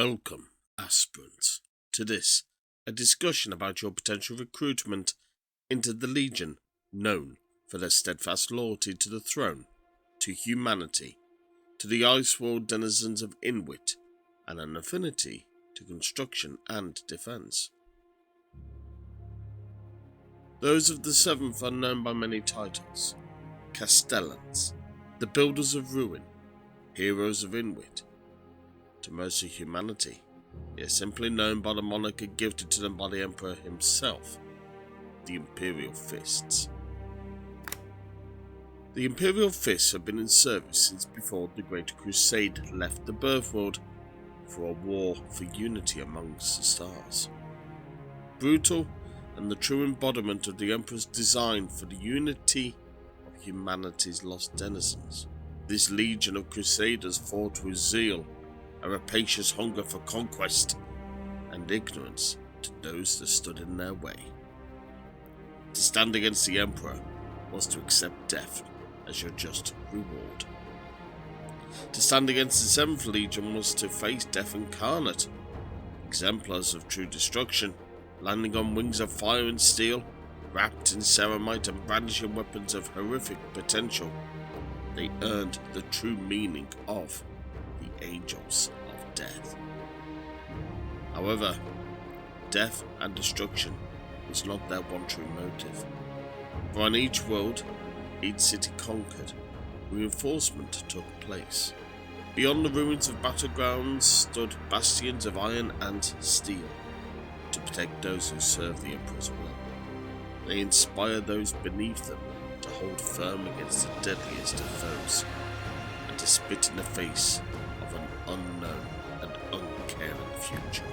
Welcome, aspirants, to this, a discussion about your potential recruitment into the Legion, known for their steadfast loyalty to the throne, to humanity, to the ice world denizens of Inwit, and an affinity to construction and defence. Those of the Seventh are known by many titles: Castellans, the Builders of Ruin, Heroes of Inwit. To most of humanity, they are simply known by the moniker gifted to them by the Emperor himself, the Imperial Fists. The Imperial Fists have been in service since before the Great Crusade left the birth world for a war for unity amongst the stars. Brutal and the true embodiment of the Emperor's design for the unity of humanity's lost denizens. This legion of crusaders fought with zeal, a rapacious hunger for conquest, and ignorance to those that stood in their way. To stand against the Emperor was to accept death as your just reward. To stand against the Seventh Legion was to face death incarnate, exemplars of true destruction, landing on wings of fire and steel, wrapped in ceramite and brandishing weapons of horrific potential. They earned the true meaning of the Angels of Death. However, death and destruction was not their one true motive, for on each world, each city conquered, reinforcement took place. Beyond the ruins of battlegrounds stood bastions of iron and steel, to protect those who serve the Emperor's will. They inspire those beneath them to hold firm against the deadliest of foes, and to spit in the face of an unknown and uncaring future.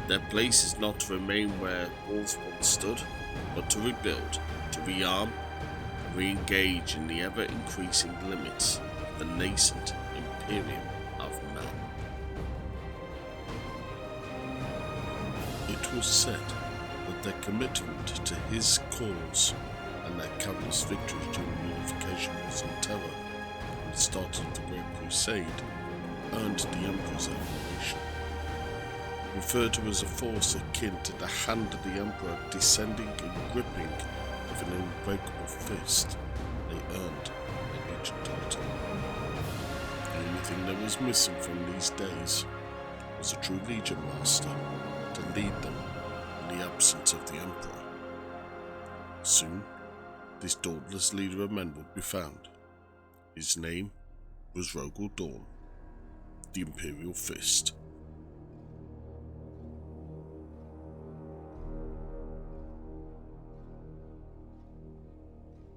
Their place is not to remain where walls once stood, but to rebuild, to rearm, and re-engage in the ever-increasing limits of the nascent Imperium of Man. It was said that their commitment to his cause and their countless victories during unification was in terror and the start of the Great Crusade earned the Emperor's admiration. Referred to as a force akin to the hand of the Emperor descending and gripping with an unbreakable fist, they earned a Legion title. The only thing that was missing from these days was a true Legion Master to lead them in the absence of the Emperor. Soon, this dauntless leader of men would be found. His name was Rogal Dorn, the Imperial Fist.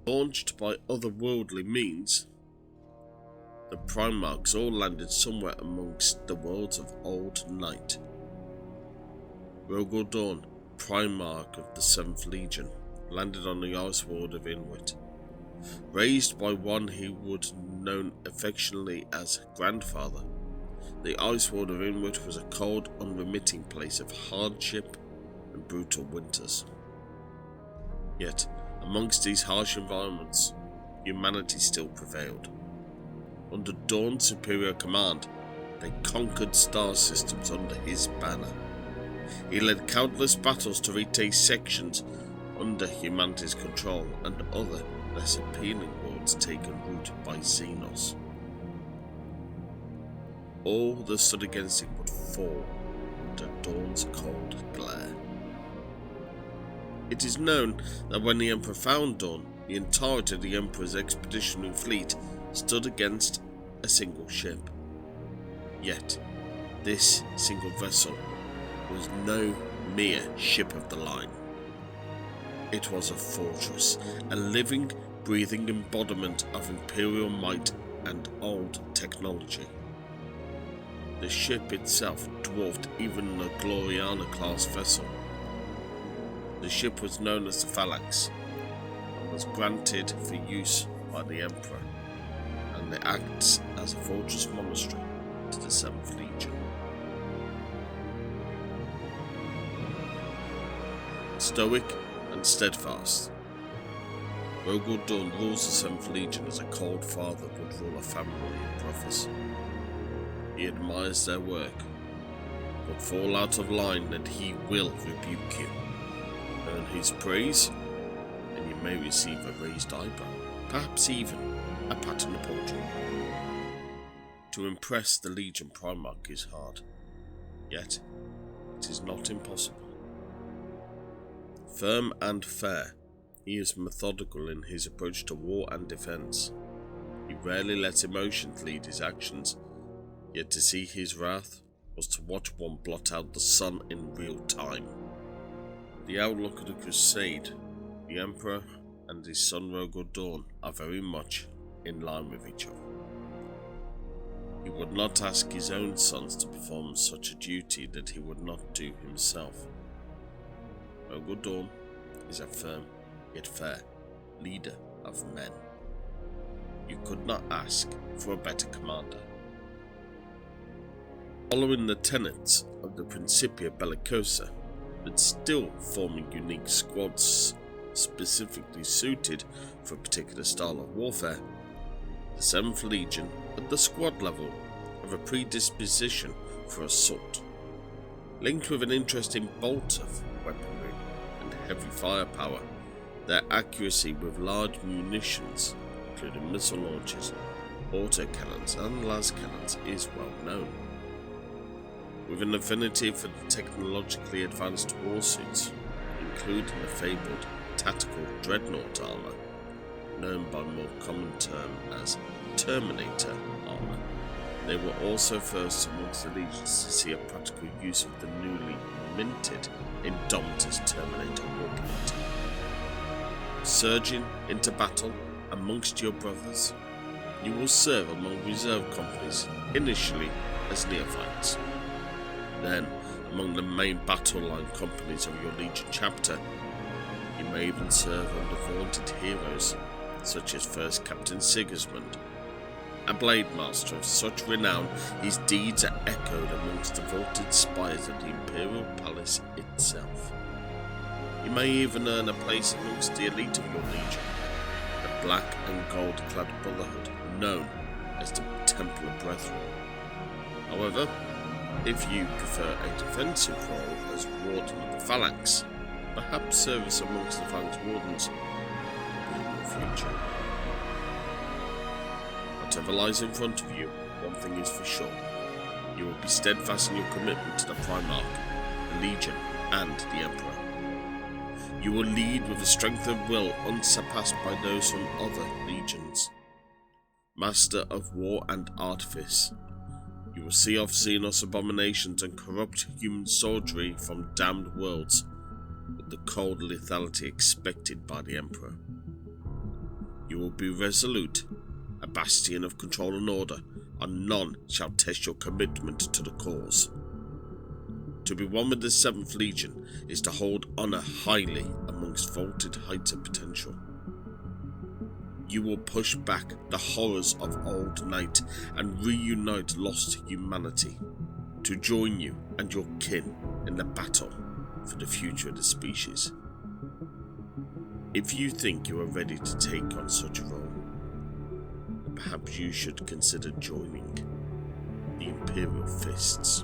Launched by otherworldly means, the Primarchs all landed somewhere amongst the worlds of Old Night. Rogal Dorn, Primarch of the Seventh Legion, landed on the ice world of Inwit. Raised by one he would known affectionately as Grandfather, the ice world of Inwit was a cold, unremitting place of hardship and brutal winters. Yet, amongst these harsh environments, humanity still prevailed. Under Dorn's superior command, they conquered star systems under his banner. He led countless battles to retake sections under humanity's control and other, less appealing worlds taken root by Xenos. All that stood against him would fall under Dorn's cold glare. It is known that when the Emperor found Dorn, the entirety of the Emperor's expeditionary fleet stood against a single ship. Yet, this single vessel was no mere ship of the line. It was a fortress, a living, breathing embodiment of Imperial might and old technology. The ship itself dwarfed even the Gloriana-class vessel. The ship was known as the Phalanx, and was granted for use by the Emperor, and it acts as a fortress monastery to the Seventh Legion. Stoic and steadfast, Rogal Dorn rules the Seventh Legion as a cold father would rule a family in prophecy. He admires their work, but fall out of line and he will rebuke you. Earn his praise, and you may receive a raised eyebrow, perhaps even a pat on the poultry. To impress the Legion Primarch is hard, yet it is not impossible. Firm and fair, he is methodical in his approach to war and defence. He rarely lets emotions lead his actions, yet to see his wrath was to watch one blot out the sun in real time. The outlook of the Crusade, the Emperor and his son Rogal Dorn are very much in line with each other. He would not ask his own sons to perform such a duty that he would not do himself. Rogal Dorn is a firm yet fair leader of men. You could not ask for a better commander. Following the tenets of the Principia Bellicosa, but still forming unique squads specifically suited for a particular style of warfare, the 7th Legion at the squad level have a predisposition for assault, linked with an interest in bolter weaponry and heavy firepower. Their accuracy with large munitions, including missile launchers, autocannons and lascannons, is well known. With an affinity for the technologically advanced warsuits, including the fabled tactical dreadnought armour, known by a more common term as Terminator armour, they were also first amongst the legions to see a practical use of the newly minted Indomitus Terminator warplate. Surging into battle amongst your brothers, you will serve among reserve companies, initially as neophytes. Then, among the main battle line companies of your Legion chapter, you may even serve under vaunted heroes such as 1st Captain Sigismund, a blade master of such renown his deeds are echoed amongst the vaulted spires of the Imperial Palace itself. You may even earn a place amongst the elite of your Legion, the black and gold clad brotherhood known as the Templar Brethren. However, if you prefer a defensive role as Warden of the Phalanx, perhaps service amongst the Phalanx Wardens will be in your future. Whatever lies in front of you, one thing is for sure: you will be steadfast in your commitment to the Primarch, the Legion, and the Emperor. You will lead with a strength of will unsurpassed by those from other legions. Master of war and artifice, you will see off Xenos abominations and corrupt human soldiery from damned worlds with the cold lethality expected by the Emperor. You will be resolute, a bastion of control and order, and none shall test your commitment to the cause. To be one with the 7th Legion is to hold honour highly amongst vaulted heights of potential. You will push back the horrors of old night and reunite lost humanity, to join you and your kin in the battle for the future of the species. If you think you are ready to take on such a role, perhaps you should consider joining the Imperial Fists.